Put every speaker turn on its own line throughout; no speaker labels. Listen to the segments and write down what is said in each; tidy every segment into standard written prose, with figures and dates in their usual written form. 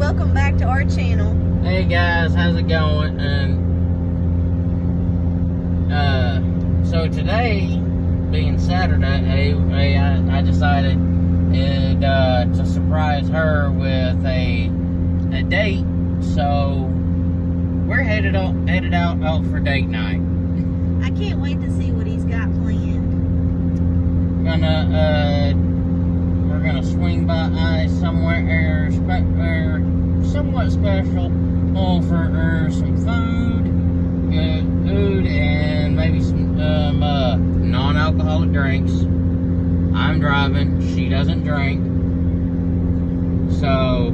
welcome back to our channel.
Hey guys, how's it going? And so today, being Saturday, I decided to surprise her with a date. So we're headed out for date night.
I can't wait to see what he's got planned.
We're gonna swing by somewhere somewhat special for some food and maybe some non-alcoholic drinks. I'm driving, she doesn't drink, so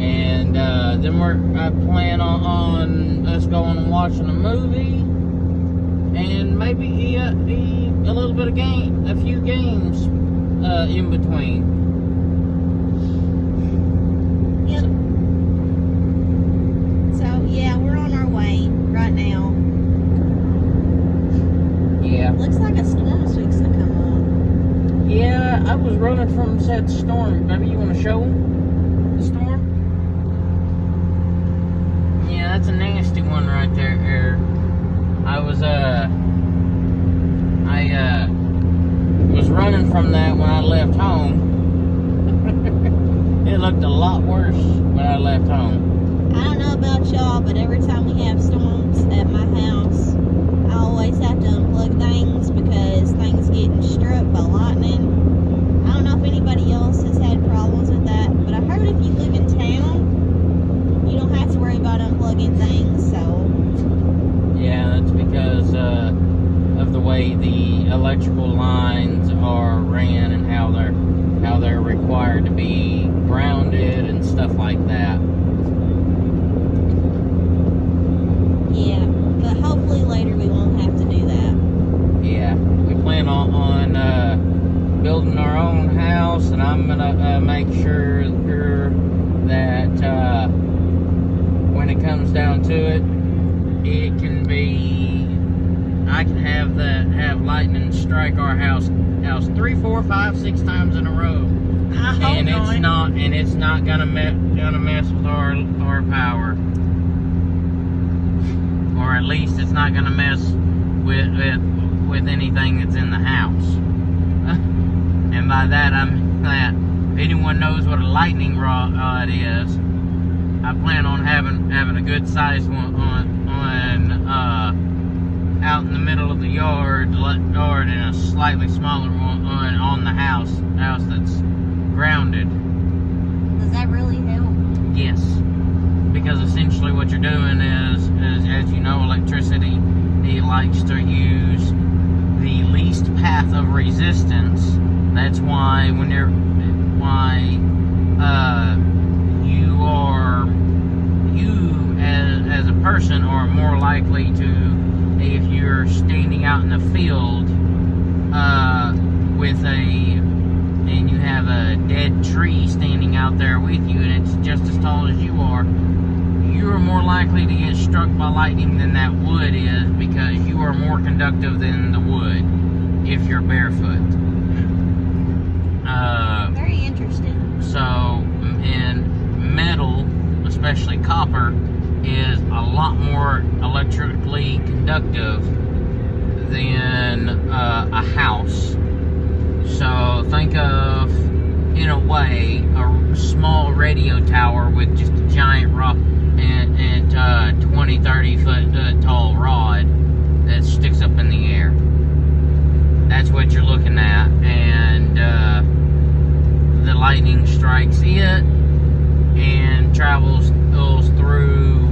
and then I plan on us going and watching a movie and maybe a little bit of a few games in between.
Yep. So yeah, we're on our way right now.
Yeah.
Looks like a storm's fixing to come on.
Yeah, I was running from said storm. Maybe you want to show them the storm? Yeah, that's a nasty one right there. I was running from that when I left home. It looked a lot worse when I left home.
I don't know about y'all, but every time we have storms at my house, I always have to unplug things because things getting struck by lightning. I don't know if anybody else has had problems with that, but I heard if you live in town, you don't have to worry about unplugging things, so...
Yeah, that's because of the way the electrical lines are ran and how they're required to be grounded and stuff like that.
Yeah, but hopefully later we won't have to do that.
Yeah, we plan on building our own house, and I'm gonna make sure that when it comes down to it, I can have lightning strike our house 3, 4, 5, 6 times in a row, and it's not gonna mess with our power, or at least it's not gonna mess with anything that's in the house. And by that I mean that if anyone knows what a lightning rod is, I plan on having a good sized one out in the middle of the yard, and a slightly smaller one on the house that's grounded.
Does that really help?
Yes, because essentially what you're doing is as you know, electricity, it likes to use the least path of resistance. That's why you as a person are more likely to, if you're standing out in the field and you have a dead tree standing out there with you and it's just as tall as you are more likely to get struck by lightning than that wood is, because you are more conductive than the wood if you're barefoot.
Very interesting.
So, and metal, especially copper, is a lot more electrically conductive than a house. So think of, in a way, a small radio tower with just a giant rock and 20, 30 foot tall rod that sticks up in the air. That's what you're looking at, and the lightning strikes it and travels through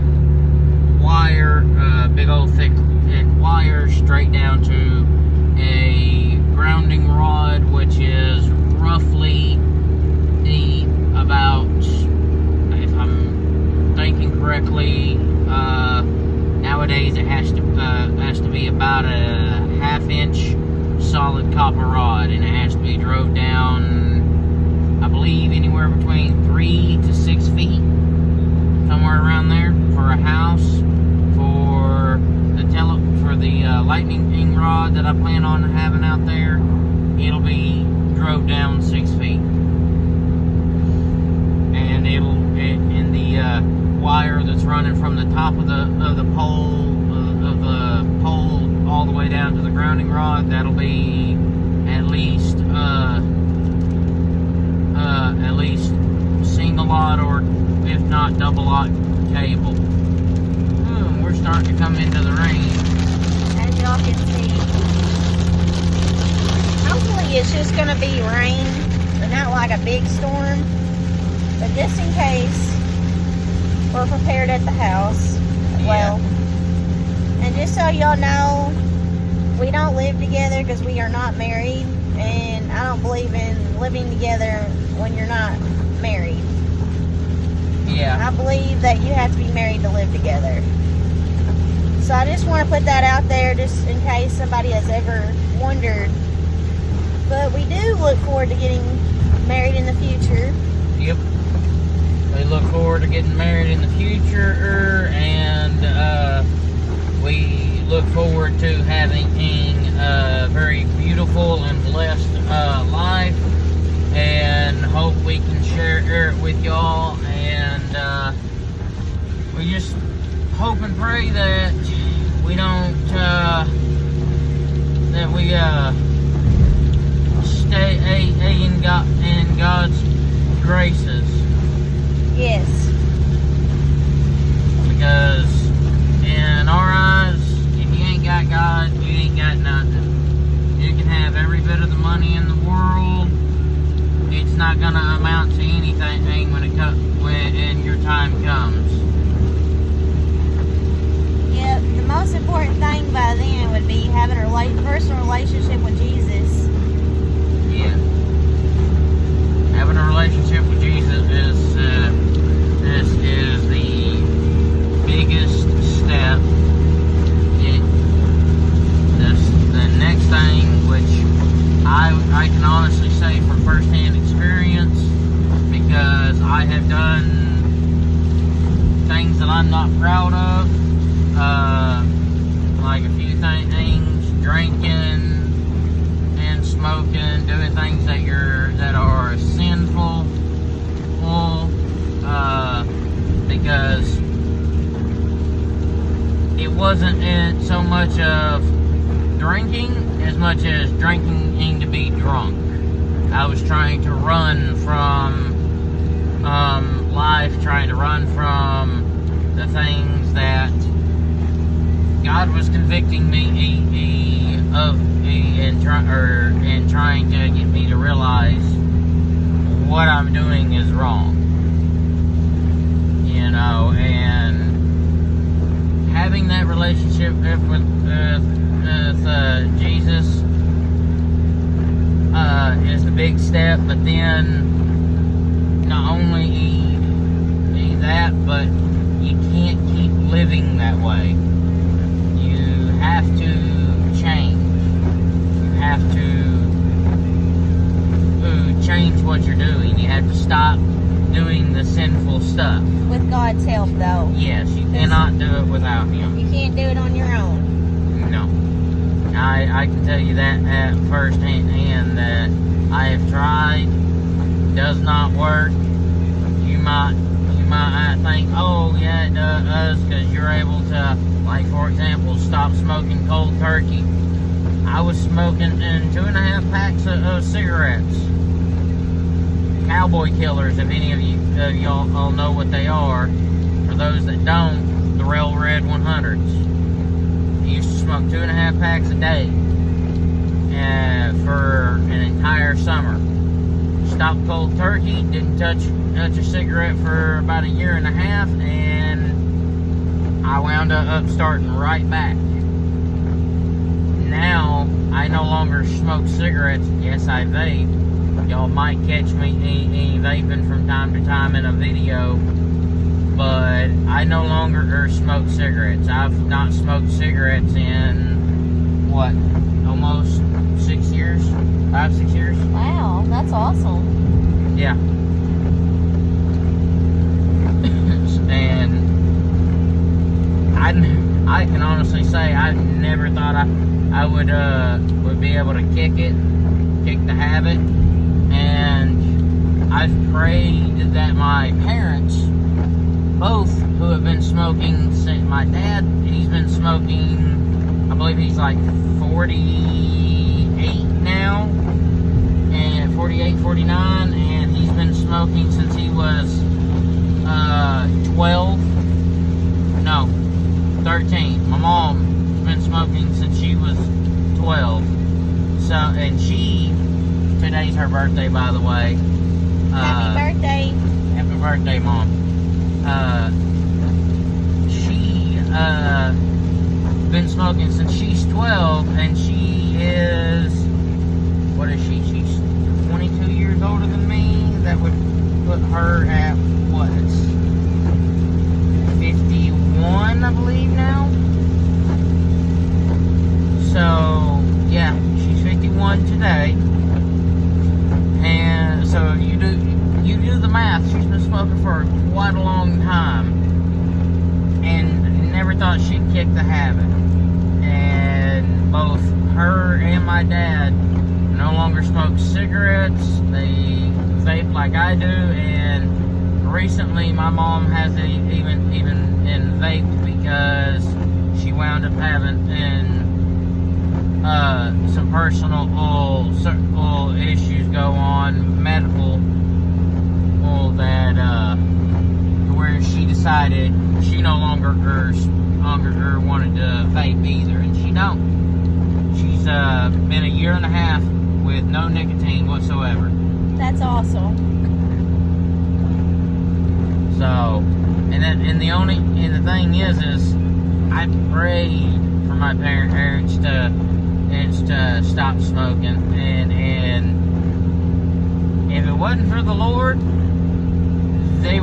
wire, big old thick wire, straight down to a grounding rod, which is roughly about, if I'm thinking correctly, nowadays it has to be about a half-inch solid copper rod, and it has to be drove down, I believe, anywhere between 3 to 6 feet, somewhere around there, for a house. For the lightning rod that I plan on having out there, it'll be drove down 6 feet. And running from the top of the pole all the way down to the grounding rod. That'll be at least single lot, or if not double lot cable. We're starting to come into the rain.
As y'all can see. Hopefully it's just going to be rain, but not like a big storm. But just in case, we're prepared at the house. Well, and just so y'all know, we don't live together because we are not married. And I don't believe in living together when you're not married.
Yeah.
I believe that you have to be married to live together. So I just want to put that out there just in case somebody has ever wondered. But we do look forward to getting married in the future.
Yep. We look forward to getting married in the future, and we look forward to having a very beautiful and blessed life, and hope we can share it with y'all. And we just hope and pray that we don't stay in God's graces.
Yes.
Because in our eyes, if you ain't got God, you ain't got nothing. You can have every bit of the money in the world. It's not gonna amount to anything when your time comes.
Yep. The most important thing by then would be having a personal relationship with Jesus.
Yeah. Having a relationship with Jesus is the biggest step. The next thing, which I can honestly say from firsthand experience, because I have done things that I'm not proud of, like a few things, drinking and smoking, doing things that are sinful, because it wasn't so much of drinking as much as drinking to be drunk. I was trying to run from life, trying to run from the things that God was convicting me of, and trying to get me to realize what I'm doing is wrong. You know, and having that relationship with Jesus is the big step. But then, not only that, but you can't keep living that way. You have to change. You have to change what you're doing. You have to stop doing the sinful stuff.
With God's help, though.
Yes, you cannot do it without Him.
You can't do it on your own.
No. I can tell you that at first hand that I have tried. Does not work. You might think, oh yeah, it does, because you're able to, like for example, stop smoking cold turkey. I was smoking 2.5 packs of cigarettes. Cowboy killers, if any of y'all all know what they are. For those that don't, the Rail Red 100s. I used to smoke 2.5 packs a day for an entire summer. Stopped cold turkey, didn't touch a cigarette for about 1.5 years, and I wound up starting right back. Now, I no longer smoke cigarettes. Yes, I vape. Y'all might catch me vaping from time to time in a video, but I no longer smoke cigarettes. I've not smoked cigarettes in, what, almost 6 years? 5-6 years?
Wow, that's awesome.
Yeah. And I can honestly say I never thought I would be able to kick the habit. And I've prayed that my parents both who have been smoking since my dad, he's been smoking, I believe he's like 48 now, and 48, 49, and he's been smoking since he was 12, no, 13. My mom's been smoking since she was 12. So, and today's her birthday, by the way.
Happy birthday.
Happy birthday, Mom. She been smoking since she's 12, and she is, what is she? She's 22 years older than me. That would put her at, what, 51, I believe, now. So, yeah, she's 51 today. And so you do the math. She's been smoking for quite a long time, and never thought she'd kick the habit. And both her and my dad no longer smoke cigarettes. They vape like I do, and recently my mom hasn't even vaped because she wound up having some personal issues go on, medical, that to where she decided she no longer wanted to vape either, and she don't. She's been a year and a half with no nicotine whatsoever.
That's awesome.
So, and the thing is I prayed for my parents to stop smoking, and if it wasn't for the Lord, they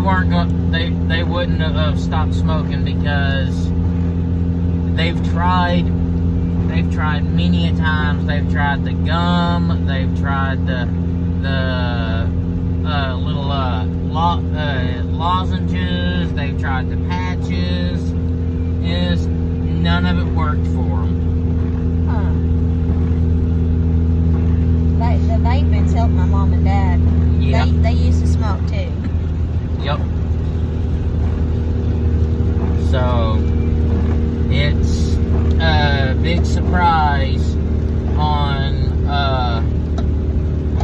wouldn't have stopped smoking, because they've tried many a times. They've tried the gum, they've tried the little lozenges, they've tried the patches. None of it worked for them.
The vaping's helped my mom and dad.
Yeah.
They used to smoke too.
Yep. So, it's a big surprise on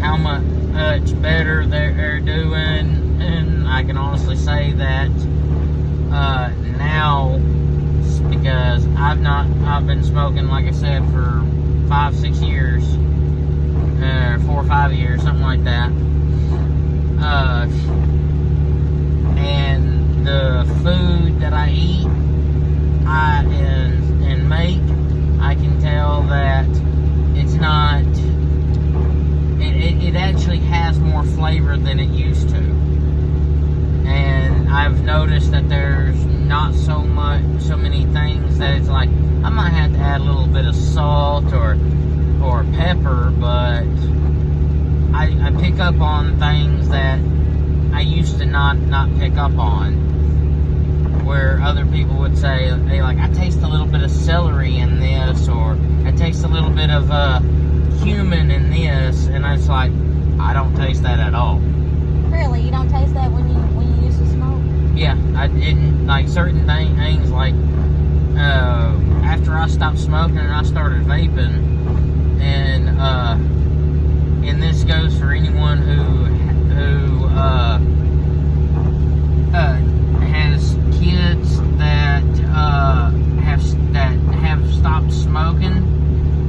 how much better they're doing, and I can honestly say that now, because I've been smoking, like I said, for 5-6 years, 4 or 5 years, something like that. And the food that I eat, and make, I can tell that it's not. It actually has more flavor than it used to. And I've noticed that there's not so many things that it's like I might have to add a little bit of salt or pepper, but I pick up on things that I used to not pick up on, where other people would say, hey, like, I taste a little bit of celery in this, or I taste a little bit of cumin in this, and it's like, I don't taste that at all.
Really? You don't taste that when you used to smoke?
Yeah, I didn't. Like, certain things, like, after I stopped smoking and I started vaping, and this goes for anyone who has kids that have stopped smoking,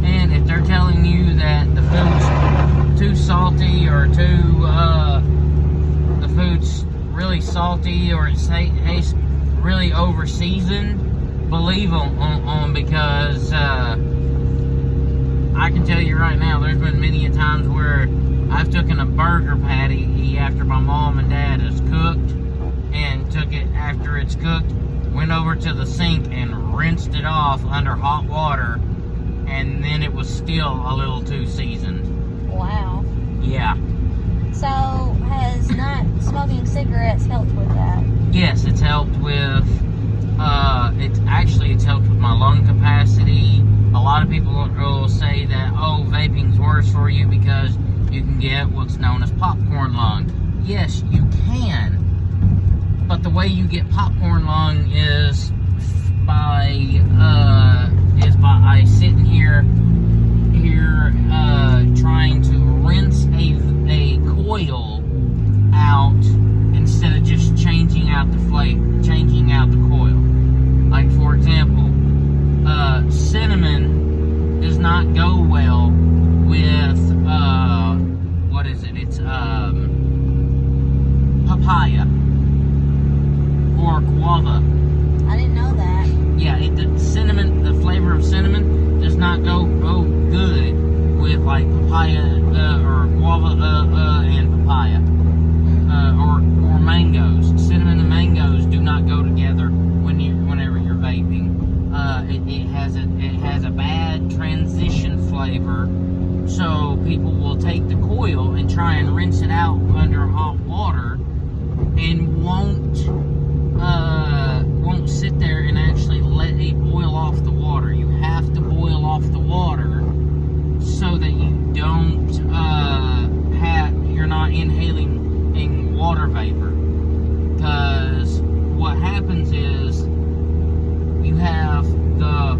and if they're telling you that the food's too salty, or the food's really salty, or it tastes really over seasoned, believe them, because I can tell you right now, there's been many a times where I've taken a burger patty after my mom and dad has cooked, and took it after it's cooked, went over to the sink and rinsed it off under hot water, and then it was still a little too seasoned.
Wow.
Yeah.
So, has not smoking cigarettes helped with that?
Yes, it's helped with, it's helped with my lung capacity. A lot of people will say that, oh, vaping's worse for you because you can get what's known as popcorn lung. Yes, you can. But the way way you get popcorn lung is by sitting here trying to rinse a coil out instead of just changing out the coil. Like, for example, cinnamon does not go well with what is it? It's papaya or guava.
I didn't know that.
Yeah, the flavor of cinnamon does not go good with like papaya or guava and papaya or mangoes. Cinnamon and mangoes do not go together whenever you're vaping. It has a bad transition flavor, so people will take the coil and try and rinse it out under hot water and won't sit there and actually let it boil off the water. You have to boil off the water so that you don't you're not inhaling water vapor. Because what happens is you have the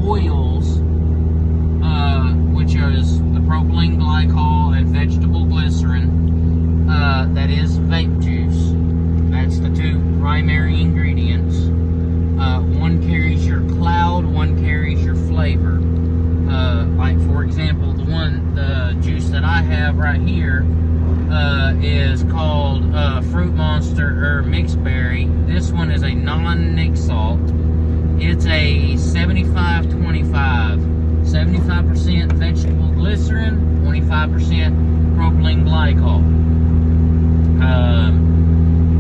oils, which is the propylene glycol and vegetable glycerin, that is vape juice. That's the two primary ingredients. One carries your cloud, one carries your flavor. Like, for example, the juice that I have right here is called Fruit Monster or Mixed Berry. This one is a non-nic salt. It's a 75-25. 75% vegetable glycerin, 25% propylene glycol.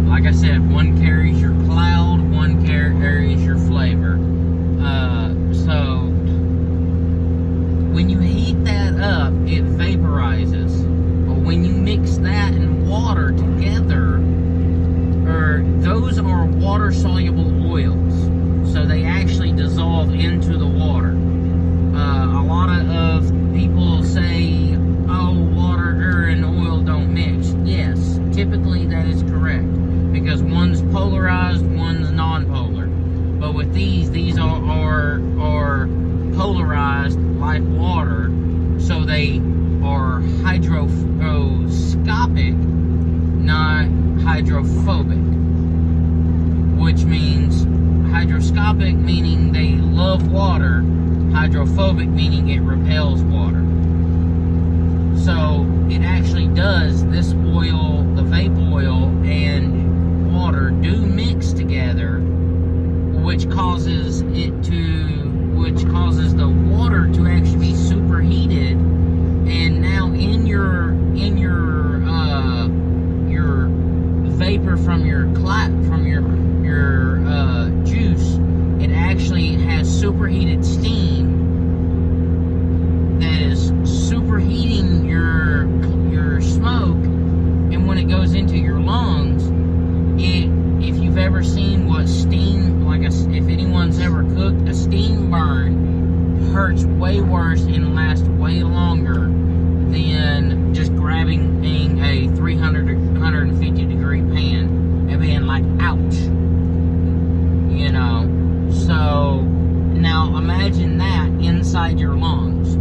Like I said, one carries your cloud, one carries your flavor. So when you heat that up, it vaporizes. But when you mix that and water together, those are water-soluble oils. So they actually dissolve into the water. A lot of people say, oh, water and oil don't mix. Yes, typically that is correct, because one's polarized, one's non-polar. But with these are polarized like water, so they are hydroscopic, not hydrophobic. Which means hydroscopic meaning they love water, hydrophobic meaning it repels water. So it actually does, this oil, the vape oil and water do mix together, which causes the water to actually be superheated, and now in your vapor from your juice, it actually has superheated steam that is superheating your smoke, and when it goes into your lungs, if you've ever seen what steam, if anyone's ever cooked, a steam burn hurts way worse and lasts way longer than just grabbing a 300 to 150 degree pan and being like, ouch. So now imagine that inside your lungs.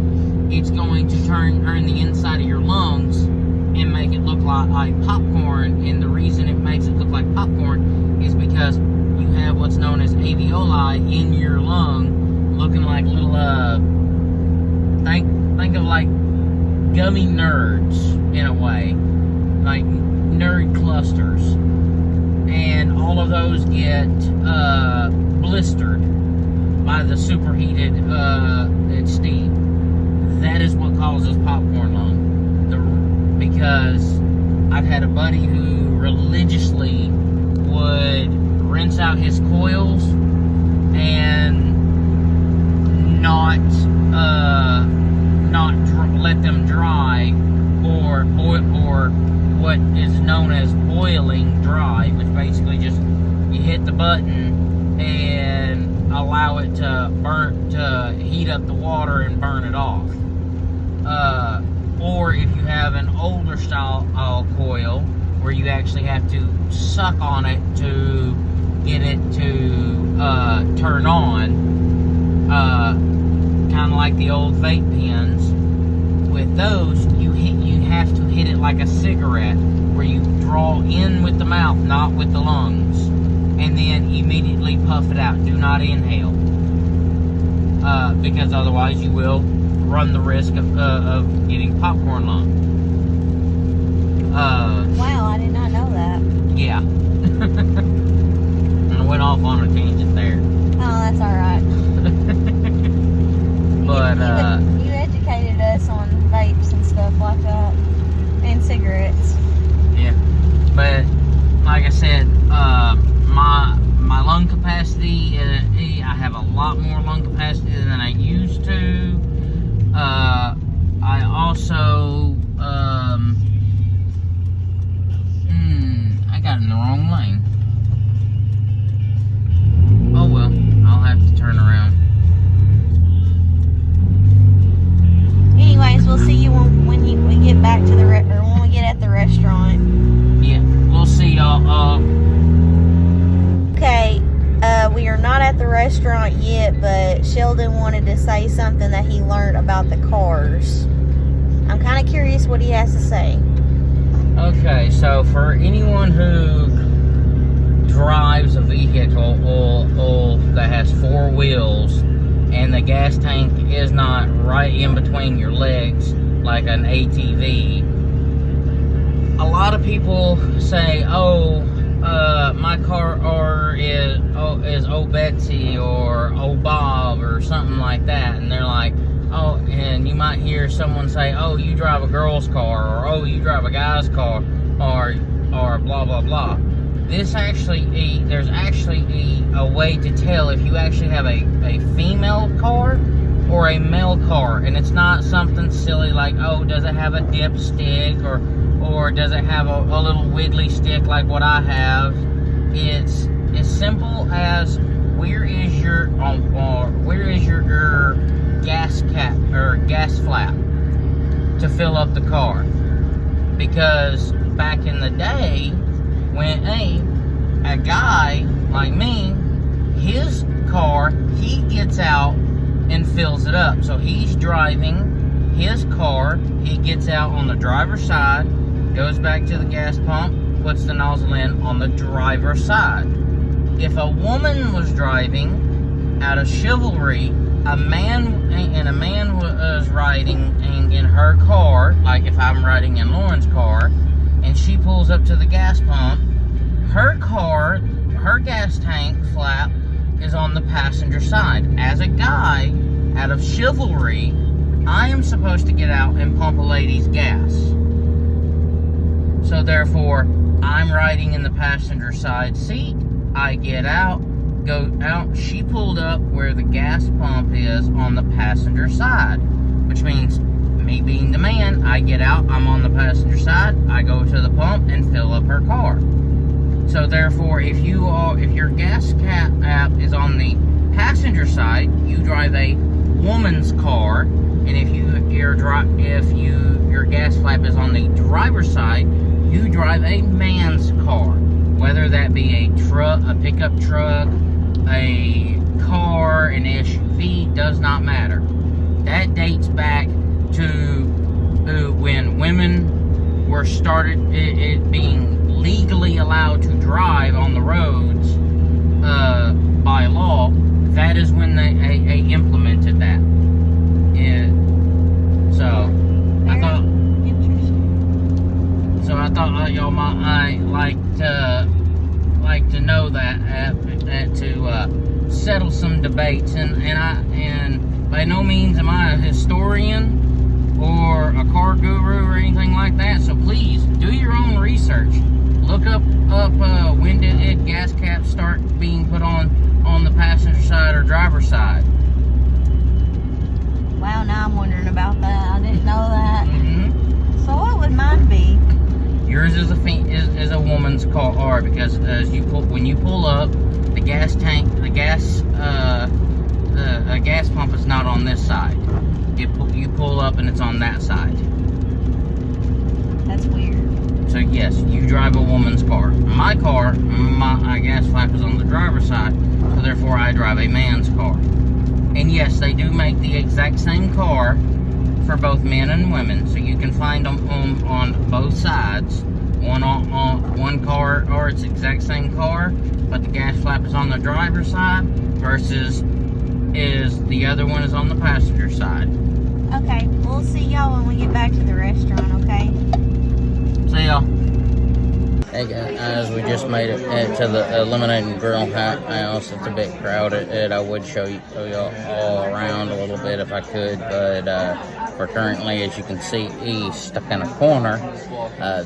It's going to turn the inside of your lungs and make it look like popcorn, and the reason it makes it look like popcorn is because you have what's known as alveoli in your lung, looking like little think of like gummy nerds in a way, like nerd clusters, and all of those get blistered by the superheated steam. That is what causes popcorn lung. Because I've had a buddy who religiously would rinse out his coils and not let them dry, or what is known as boiling dry, which basically just you hit the button and allow it to heat up the water and burn it off. Or if you have an older style coil, where you actually have to suck on it to get it to turn on, kind of like the old vape pens. With those, you have to hit it like a cigarette, where you draw in with the mouth, not with the lungs, and then immediately puff it out. Do not inhale, because otherwise you will run the risk of getting popcorn lung.
Wow, I did not know that.
Yeah. And I went off on a tangent there.
Oh, that's alright.
But,
you educated us on vapes and stuff like that. And cigarettes.
yeah. But, like I said, my lung capacity, I have a lot more lung capacity than I used to. I also, I got in the wrong lane. Oh well, I'll have to turn around.
Anyways, we'll see you when we get back to when we get at the restaurant.
Yeah, we'll see y'all.
Okay, we are not at the restaurant yet, but Sheldon wanted to say something that he learned about the cars. I'm kind of curious what he has to say.
Okay, so for anyone who drives a vehicle that has 4 wheels and the gas tank is not right in between your legs like an ATV, a lot of people say, my car is old Betsy or old Bob or something like that, and they're like, and you might hear someone say, you drive a girl's car, or you drive a guy's car, or blah blah blah. There's actually a way to tell if you actually have a female car or a male car, and it's not something silly like, does it have a dipstick, or does it have a little wiggly stick like what I have. It's as simple as where is your gas cap or gas flap to fill up the car. Because back in the day, when a guy like me, his car, he gets out and fills it up. So he's driving his car, he gets out on the driver's side, goes back to the gas pump, puts the nozzle in on the driver's side. If a woman was driving out of chivalry, a man was riding in her car, like if I'm riding in Lauren's car, and she pulls up to the gas pump, her gas tank flap is on the passenger side. As a guy, out of chivalry, I am supposed to get out and pump a lady's gas. So therefore, I'm riding in the passenger side seat. I get out, go out. She pulled up where the gas pump is on the passenger side, which means me being the man, I get out, I'm on the passenger side, I go to the pump and fill up her car. So therefore, if your gas cap app is on the passenger side, you drive a woman's car, and if your gas flap is on the driver's side, you drive a man's car. Whether that be a truck, a pickup truck, a car, an SUV, does not matter. That dates back to when women were started it being legally allowed to drive on the roads by law. That is when they implemented that. I thought y'all might like to know that to settle some debates, and by no means am I a historian or a car guru or anything like that. So please do your own research. Look up when did gas caps start being put on the passenger side or driver's side.
Wow, now I'm wondering about that. I didn't know that.
Mm-hmm.
So what would mine be?
Yours is a woman's car, because when you pull up, the gas tank, the gas pump is not on this side. You pull up and it's on that side.
That's weird.
So yes, you drive a woman's car. My car, my gas flap is on the driver's side, so therefore I drive a man's car. And yes, they do make the exact same car for both men and women, so you can find them on both sides. One car, or it's the exact same car, but the gas flap is on the driver's side versus the other one is on the passenger side.
Okay, we'll see y'all when we get back to the restaurant, okay?
See y'all. Hey guys, we just made it to the Lemonade and Grill house. It's a bit crowded. I would show y'all all around a little bit if I could, but we're currently, as you can see, stuck in a corner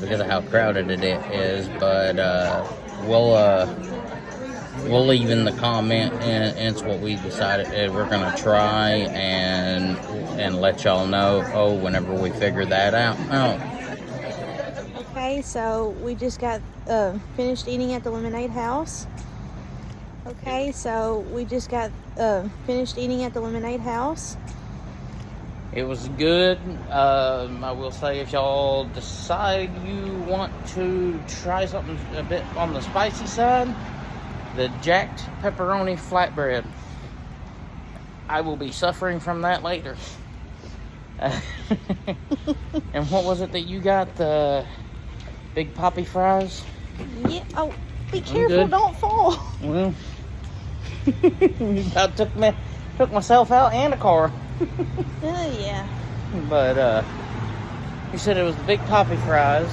because of how crowded it is. But we'll leave in the comment, and it's what we decided we're gonna try and let y'all know whenever we figure that out.
Okay, so we just got finished eating at the Lemonade House. Okay, so we just got finished eating at the Lemonade House.
It was good. I will say, if y'all decide you want to try something a bit on the spicy side, the jacked pepperoni flatbread. I will be suffering from that later. And what was it that you got? The big poppy fries?
Yeah. Oh, be careful! Don't fall.
Well, I took myself out and a car.
Oh yeah.
But you said it was the big poppy fries.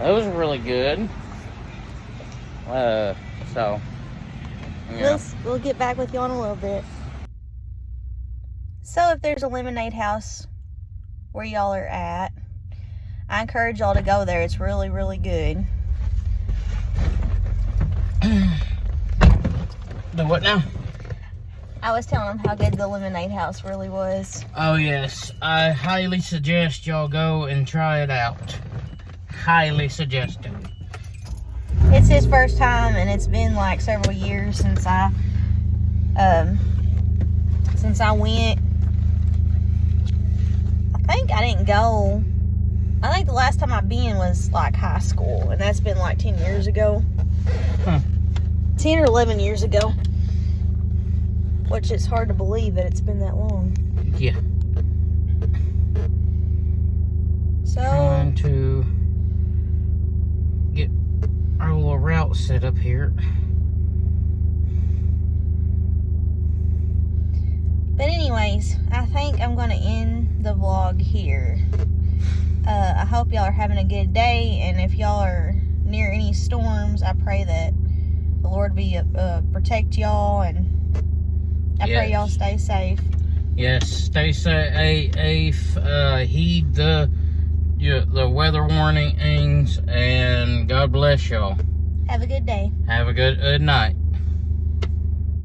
Those were really good. So yeah.
We'll get back with you in a little bit. So if there's a Lemonade House where y'all are at, I encourage y'all to go there. It's really, really good.
The what now?
I was telling them how good the Lemonade House really was.
Oh yes, I highly suggest y'all go and try it out. Highly suggest it.
It's his first time, and it's been like several years since I went. I think I didn't go. I think the last time I've been was like high school, and that's been like 10 years ago. 10 or 11 years ago. Which is hard to believe that it's been that long.
Yeah.
So,
trying to get our little route set up here.
But anyways, I think I'm going to end the vlog here. I hope y'all are having a good day, and if y'all are near any storms, I pray that the Lord be protect y'all, and I pray y'all stay safe.
Yes, stay safe. Heed the weather warnings, and God bless y'all.
Have a good day.
Have a good night.